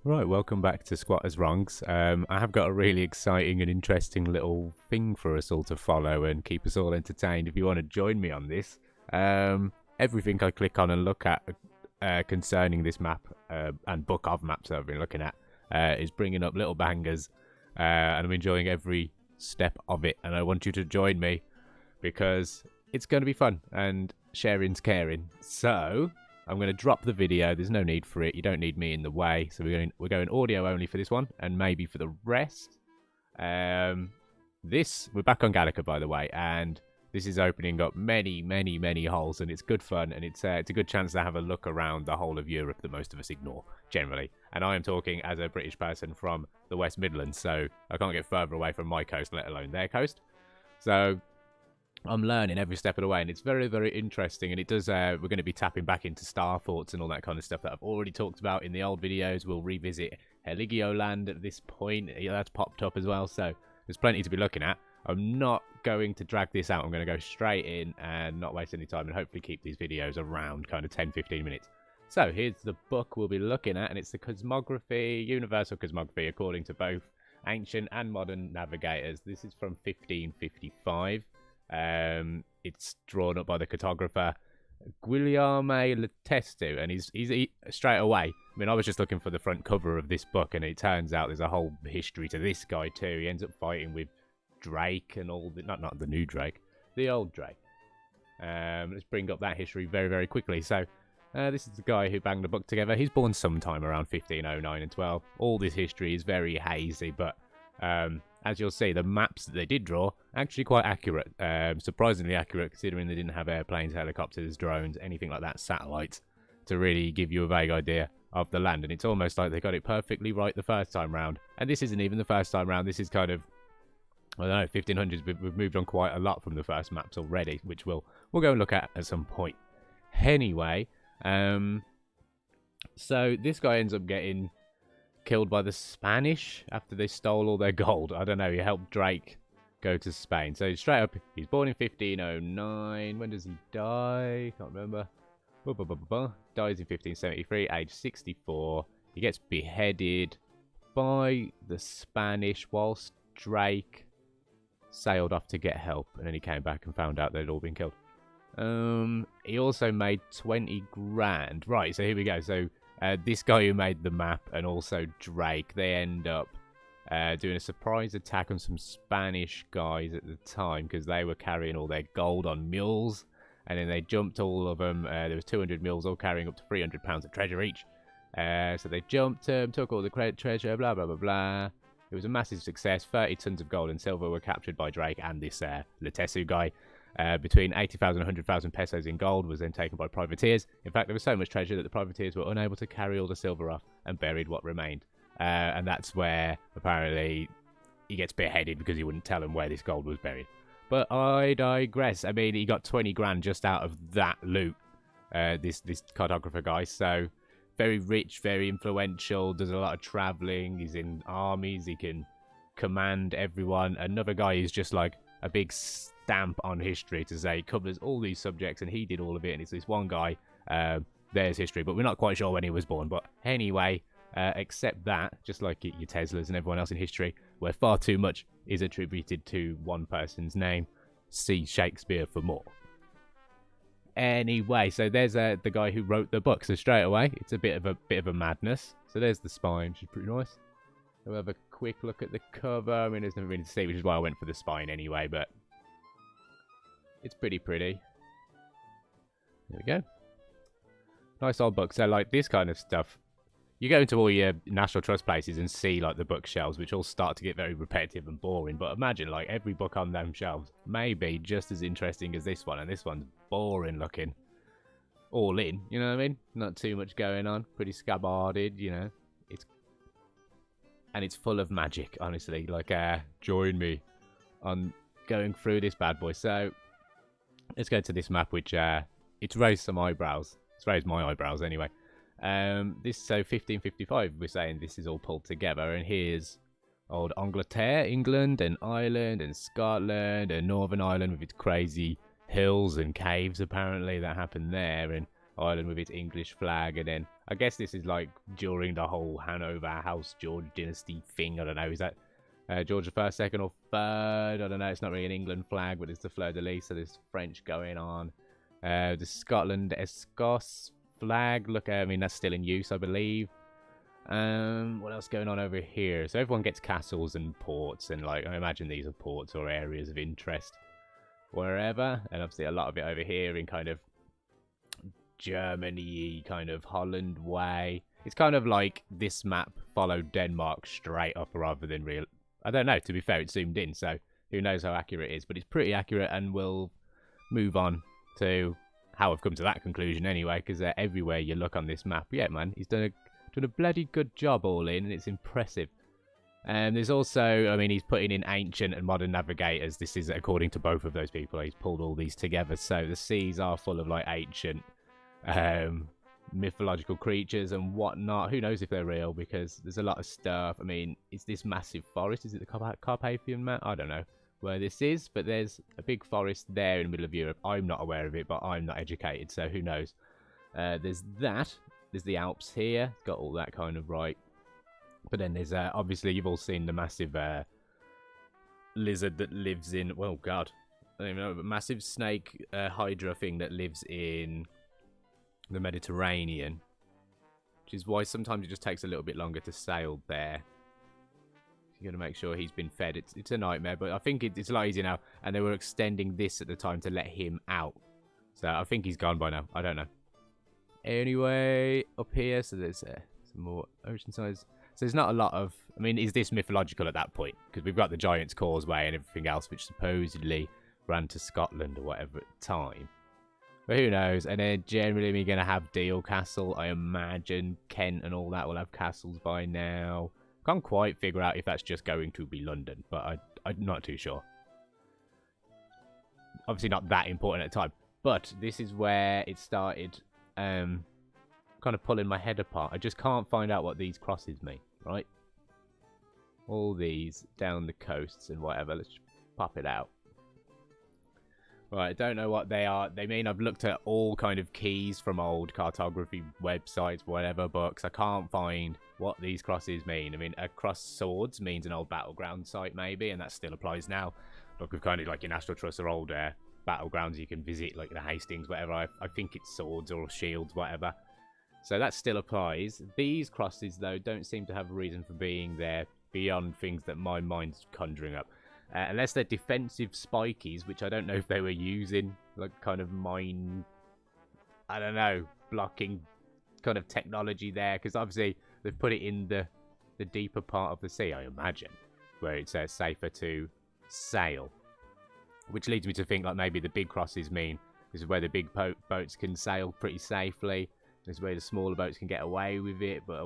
Right, welcome back to Squatters Wrongs. I have got a really exciting and interesting little thing for us all to follow and keep us all entertained. If you want to join me on this, everything I click on and look at concerning this map and book of maps that I've been looking at is bringing up little bangers, and I'm enjoying every step of it. And I want you to join me because it's going to be fun and sharing's caring. So I'm going to drop the video. There's no need for it. You don't need me in the way. So we're going audio only for this one, and maybe for the rest. We're back on Gallica, by the way, and this is opening up many holes, and it's good fun, and it's a good chance to have a look around the whole of Europe that most of us ignore generally. And I am talking as a British person from the West Midlands, so I can't get further away from my coast, let alone their coast. So I'm learning every step of the way, and it's very interesting. And it does. We're going to be tapping back into star thoughts and all that kind of stuff that I've already talked about in the old videos. We'll revisit Heligioland at this point. Yeah, that's popped up as well, so there's plenty to be looking at. I'm not going to drag this out. I'm going to go straight in and not waste any time, and hopefully keep these videos around kind of 10-15 minutes. So here's the book we'll be looking at, and it's the Cosmography, Universal Cosmography, according to both ancient and modern navigators. This is from 1555. It's drawn up by the cartographer Guglielmo Letestu, and he's straight away. I mean, I was just looking for the front cover of this book, and it turns out there's a whole history to this guy too. He ends up fighting with Drake and all the not the new Drake, the old Drake. Let's bring up that history very quickly. So this is the guy who banged the book together. He's born sometime around 1509 and 12. All this history is very hazy, but as you'll see, the maps that they did draw actually quite accurate, surprisingly accurate, considering they didn't have airplanes, helicopters, drones, anything like that, satellites, to really give you a vague idea of the land. And it's almost like they got it perfectly right the first time round. And this isn't even the first time round. This is kind of, I don't know, 1500s. We've moved on quite a lot from the first maps already, which we'll go and look at some point. Anyway, so this guy ends up getting killed by the Spanish after they stole all their gold. I don't know, he helped Drake go to Spain. So straight up, he's born in 1509. When does he die? Can't remember. Dies in 1573, age 64. He gets beheaded by the Spanish whilst Drake sailed off to get help, and then he came back and found out they'd all been killed. He also made 20 grand. Right, so here we go. So this guy who made the map and also Drake, they end up doing a surprise attack on some Spanish guys at the time because they were carrying all their gold on mules, and then they jumped all of them. There was 200 mules all carrying up to 300 pounds of treasure each. So they jumped them, took all the treasure, blah blah. It was a massive success. 30 tons of gold and silver were captured by Drake and this Letesu guy. Between 80,000 and 100,000 pesos in gold was then taken by privateers. In fact, there was so much treasure that the privateers were unable to carry all the silver off and buried what remained. And that's where, apparently, he gets beheaded because he wouldn't tell them where this gold was buried. But I digress. I mean, he got 20 grand just out of that loot, this cartographer guy. So, very rich, very influential, does a lot of travelling. He's in armies, he can command everyone. Another guy is just like a big stamp on history to say he covers all these subjects and he did all of it, and it's this one guy. There's history, but we're not quite sure when he was born. But anyway, except that, just like your Teslas and everyone else in history, where far too much is attributed to one person's name, see Shakespeare for more. Anyway, so there's the guy who wrote the book. So straight away, it's a bit of a madness. So there's the spine, which is pretty nice. We'll have a quick look at the cover. I mean, there's nothing really to see, which is why I went for the spine anyway, but it's pretty. There we go. Nice old book. So, like, this kind of stuff, you go into all your National Trust places and see, like, the bookshelves, which all start to get very repetitive and boring. But imagine, like, every book on them shelves may be just as interesting as this one, and this one's boring looking. All in, you know what I mean? Not too much going on. Pretty scabbarded, you know. And it's full of magic, honestly. Like, join me on going through this bad boy. So, let's go to this map, which, it's raised some eyebrows. It's raised my eyebrows, anyway. So 1555, we're saying this is all pulled together. And here's old Angleterre, England, and Ireland, and Scotland, and Northern Ireland with its crazy hills and caves, apparently, that happened there. And island with its English flag. And then I guess this is like during the whole Hanover House George dynasty thing. I don't know. Is that George the first, second, or third? I don't know. It's not really an England flag, but it's the fleur de lis. So there's French going on. The Scotland Escos flag. Look, I mean that's still in use, I believe. What else going on over here? So everyone gets castles and ports, and like I imagine these are ports or areas of interest wherever. And obviously a lot of it over here in kind of Germany, kind of Holland way. It's kind of like this map followed Denmark straight up rather than real. I don't know. To be fair, it's zoomed in, so who knows how accurate it is, but it's pretty accurate, and we'll move on to how I've come to that conclusion anyway, because everywhere you look on this map, yeah, man, he's done a bloody good job all in, and it's impressive. And there's also, I mean, he's putting in ancient and modern navigators. This is according to both of those people. He's pulled all these together, so the seas are full of like ancient mythological creatures and whatnot. Who knows if they're real, because there's a lot of stuff. I mean, it's this massive forest. Is it the Carpathian map? I don't know where this is, but there's a big forest there in the middle of Europe. I'm not aware of it, but I'm not educated, so who knows. There's that. There's the Alps here. It's got all that kind of right. But then there's, obviously, you've all seen the massive lizard that lives in, well, God, I don't even know, but massive snake hydra thing that lives in the Mediterranean, which is why sometimes it just takes a little bit longer to sail there. You got to make sure he's been fed. It's a nightmare, but I think it's a lot easier now. And they were extending this at the time to let him out. So I think he's gone by now. I don't know. Anyway, up here, so there's some more ocean sides. So there's not a lot of... I mean, is this mythological at that point? Because we've got the Giant's Causeway and everything else, which supposedly ran to Scotland or whatever at the time. But who knows? And then generally we're going to have Deal Castle. I imagine Kent and all that will have castles by now. Can't quite figure out if that's just going to be London, but I'm not too sure. Obviously not that important at the time. But this is where it started kind of pulling my head apart. I just can't find out what these crosses mean, right? All these down the coasts and whatever. Let's just pop it out. Right, I don't know what they are. They mean I've looked at all kind of keys from old cartography websites, whatever books. I can't find what these crosses mean. I mean, a cross swords means an old battleground site, maybe, and that still applies now. Look, we've kind of like your National Trust or old battlegrounds you can visit, like the Hastings, whatever. I think it's swords or shields, whatever. So that still applies. These crosses, though, don't seem to have a reason for being there beyond things that my mind's conjuring up. Unless they're defensive spikies, which I don't know if they were using, like kind of mine, I don't know, blocking kind of technology there. Because obviously they've put it in the deeper part of the sea, I imagine, where it's safer to sail. Which leads me to think like maybe the big crosses mean this is where the big boats can sail pretty safely. This is where the smaller boats can get away with it, but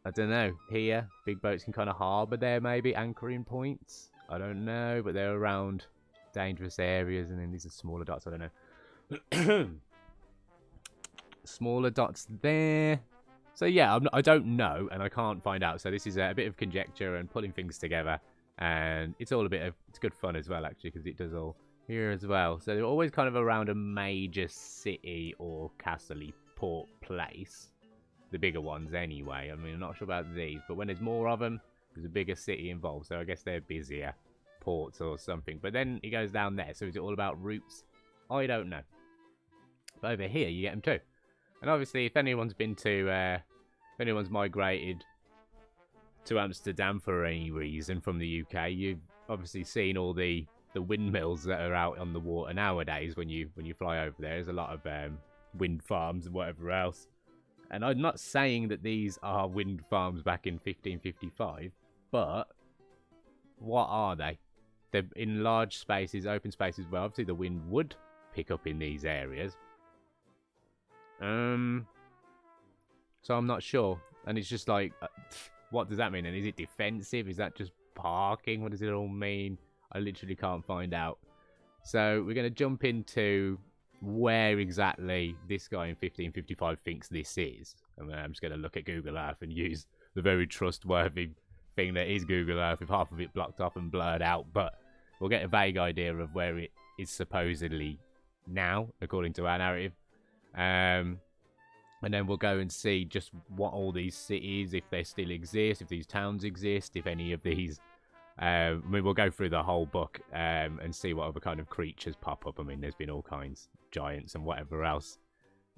I don't know. Here, big boats can kind of harbour there, maybe, anchoring points. I don't know, but they're around dangerous areas, and then these are smaller dots. I don't know. Smaller dots there. So yeah, I don't know, and I can't find out. So this is a bit of conjecture and pulling things together, and it's all it's good fun as well, actually, because it does all here as well. So they're always kind of around a major city or castle-y port place. The bigger ones anyway. I mean, I'm not sure about these, but when there's more of them, there's a bigger city involved, so I guess they're busier ports or something. But then it goes down there, so is it all about routes? I don't know. But over here, you get them too. And obviously, if anyone's been to, if anyone's migrated to Amsterdam for any reason from the UK, you've obviously seen all the windmills that are out on the water nowadays when you fly over there. There's a lot of wind farms and whatever else. And I'm not saying that these are wind farms back in 1555, but what are they? They're in large spaces, open spaces, where obviously the wind would pick up in these areas. So I'm not sure. And it's just like, what does that mean? And is it defensive? Is that just parking? What does it all mean? I literally can't find out. So we're going to jump into where exactly this guy in 1555 thinks this is. I mean, I'm just going to look at Google Earth and use the very trustworthy thing that is Google Earth, with half of it blocked off and blurred out, but we'll get a vague idea of where it is supposedly now, according to our narrative. And then we'll go and see just what all these cities, if they still exist, if these towns exist, if any of these... I mean, we'll go through the whole book and see what other kind of creatures pop up. I mean, there's been all kinds, giants and whatever else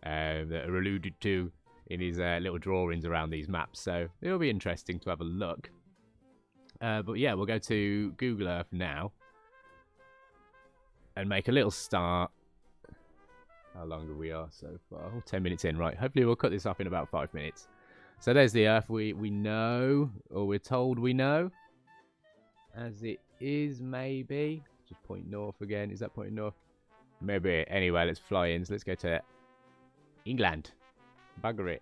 that are alluded to in his little drawings around these maps. So it'll be interesting to have a look. But yeah, we'll go to Google Earth now and make a little start. How long are we so far? Oh, 10 minutes in, right. Hopefully we'll cut this up in about 5 minutes. So there's the Earth we know, or we're told we know. As it is, maybe. Just point north again. Is that pointing north? Maybe. Anyway, let's fly in. So let's go to England. Bugger it.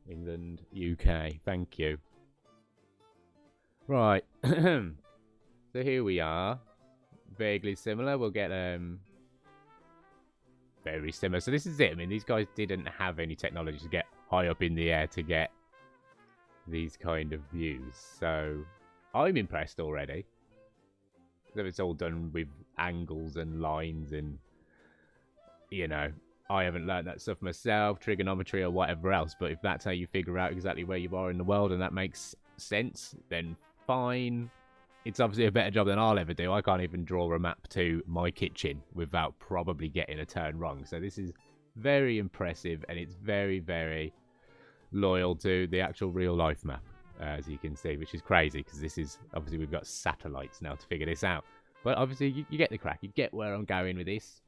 England, UK. Thank you. Right. So here we are. Vaguely similar. We'll get very similar. So this is it. I mean, these guys didn't have any technology to get high up in the air to get these kind of views. So I'm impressed already. So it's all done with angles and lines and, you know, I haven't learned that stuff myself, trigonometry or whatever else, but if that's how you figure out exactly where you are in the world and that makes sense, then fine. It's obviously a better job than I'll ever do. I can't even draw a map to my kitchen without probably getting a turn wrong. So this is very impressive, and it's very, very loyal to the actual real life map, as you can see, which is crazy because this is obviously we've got satellites now to figure this out. But obviously you get the crack. You get where I'm going with this.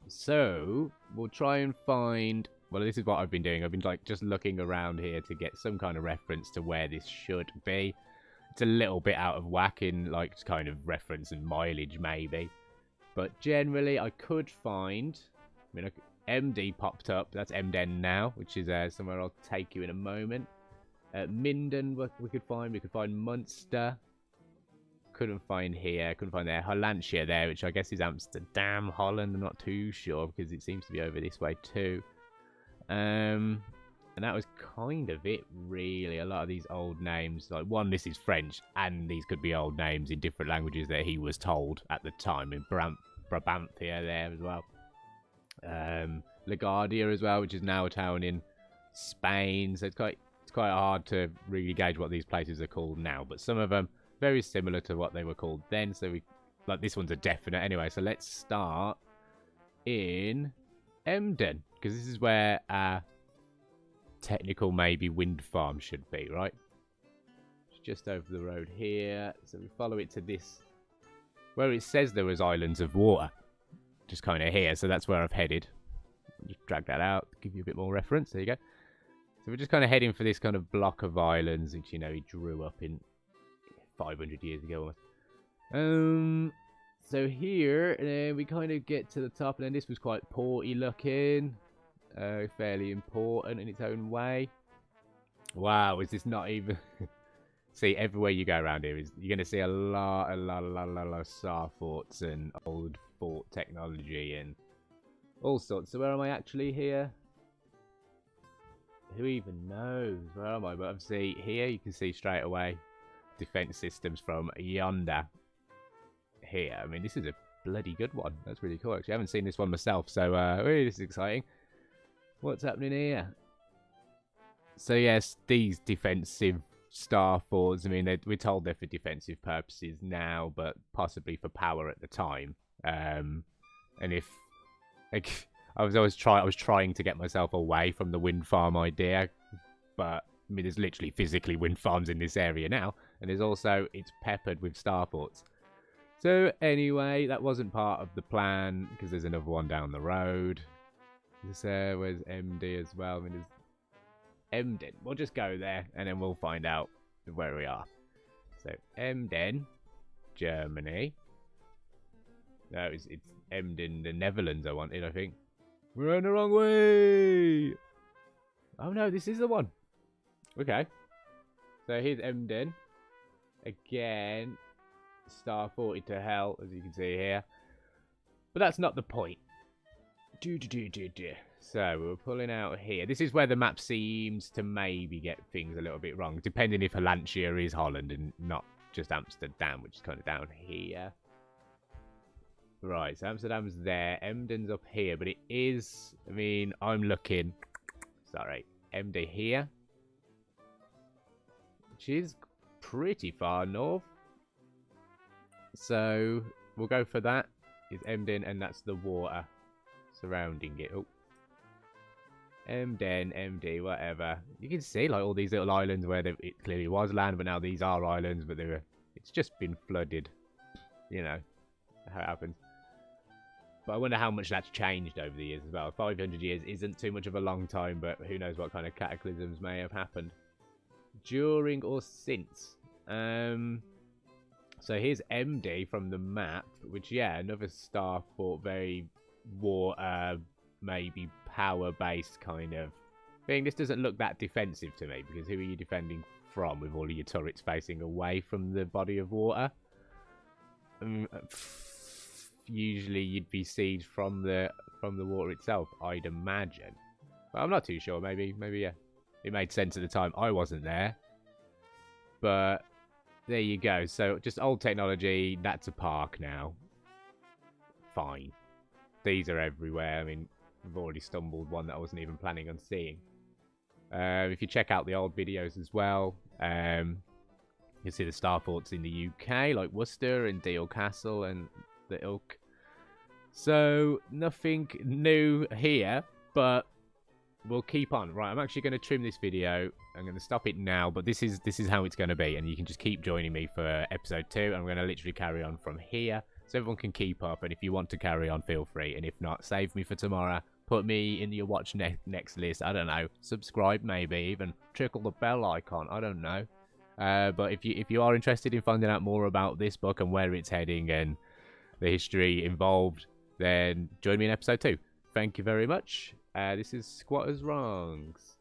So we'll try and find. Well, this is what I've been doing. I've been like just looking around here to get some kind of reference to where this should be. It's a little bit out of whack in like kind of reference and mileage maybe, but generally I could find. I mean, MD popped up. That's Emden now, which is somewhere I'll take you in a moment. Minden we could find. We could find Munster. Couldn't find here. Couldn't find there. Hollandia there, which I guess is Amsterdam, Holland. I'm not too sure because it seems to be over this way too. And that was kind of it, really. A lot of these old names, like one, this is French, and these could be old names in different languages that he was told at the time. In Brabantia there as well. LaGuardia as well, which is now a town in Spain. So it's quite hard to really gauge what these places are called now. But some of them very similar to what they were called then. So we like this one's a definite anyway. So let's start in Emden, because this is where our technical maybe wind farm should be, right? It's just over the road here. So we follow it to this where it says there was islands of water. Just kind of here, so that's where I've headed. Just drag that out, give you a bit more reference. There you go. So we're just kind of heading for this kind of block of islands, which, you know, he drew up in 500 years ago almost. So here, and then we kind of get to the top, and then this was quite porty looking. Fairly important in its own way. Wow, is this not even... See, everywhere you go around here, you're going to see a lot of Star forts and old fort technology and all sorts. So where am I actually here? Who even knows? Where am I? But obviously here you can see straight away defense systems from yonder. Here, I mean, this is a bloody good one. That's really cool. Actually, I haven't seen this one myself, so this is exciting. What's happening here? So yes, these defensive Star forts, I mean, we're told they're for defensive purposes now, but possibly for power at the time. And if like, I was trying to get myself away from the wind farm idea, but I mean, there's literally physically wind farms in this area now, and there's also it's peppered with Star forts. So anyway, that wasn't part of the plan because there's another one down the road. This where's MD as well? I mean, there's Emden. We'll just go there and then we'll find out where we are. So Emden, Germany. No, it's Emden, the Netherlands. I wanted, I think. We're on the wrong way. Oh no, this is the one. Okay. So here's Emden. Again, Star 40 to hell, as you can see here. But that's not the point. So we're pulling out here. This is where the map seems to maybe get things a little bit wrong, depending if Hollandia is Holland and not just Amsterdam, which is kind of down here. Right, so Amsterdam's there. Emden's up here, but it is... I mean, I'm looking... Sorry. Emden here. Which is pretty far north. So, we'll go for that. Is Emden, and that's the water surrounding it. Oh. Emden, MD, whatever. You can see, like, all these little islands where it clearly was land, but now these are islands, but it's just been flooded. You know, how it happens. But I wonder how much that's changed over the years as well. 500 years isn't too much of a long time, but who knows what kind of cataclysms may have happened. During or since. So here's MD from the map, which, yeah, another star fort, very water, maybe power-based kind of thing. This doesn't look that defensive to me, because who are you defending from with all of your turrets facing away from the body of water? Usually you'd be sieged from the water itself, I'd imagine. But I'm not too sure. Maybe yeah. It made sense at the time. I wasn't there. But there you go. So just old technology. That's a park now. Fine. These are everywhere. I mean, I've already stumbled one that I wasn't even planning on seeing. If you check out the old videos as well, you'll see the star forts in the UK, like Worcester and Deal Castle and the ilk. So nothing new here, but we'll keep on. Right, I'm actually going to trim this video. I'm going to stop it now, but this is how it's going to be, and you can just keep joining me for episode 2. I'm going to literally carry on from here, so everyone can keep up. And if you want to carry on, feel free. And if not, save me for tomorrow. Put me in your watch next list. I don't know. Subscribe, maybe even trickle the bell icon. I don't know. But if you are interested in finding out more about this book and where it's heading and the history involved, then join me in episode 2. Thank you very much. This is Squatters Wrongs.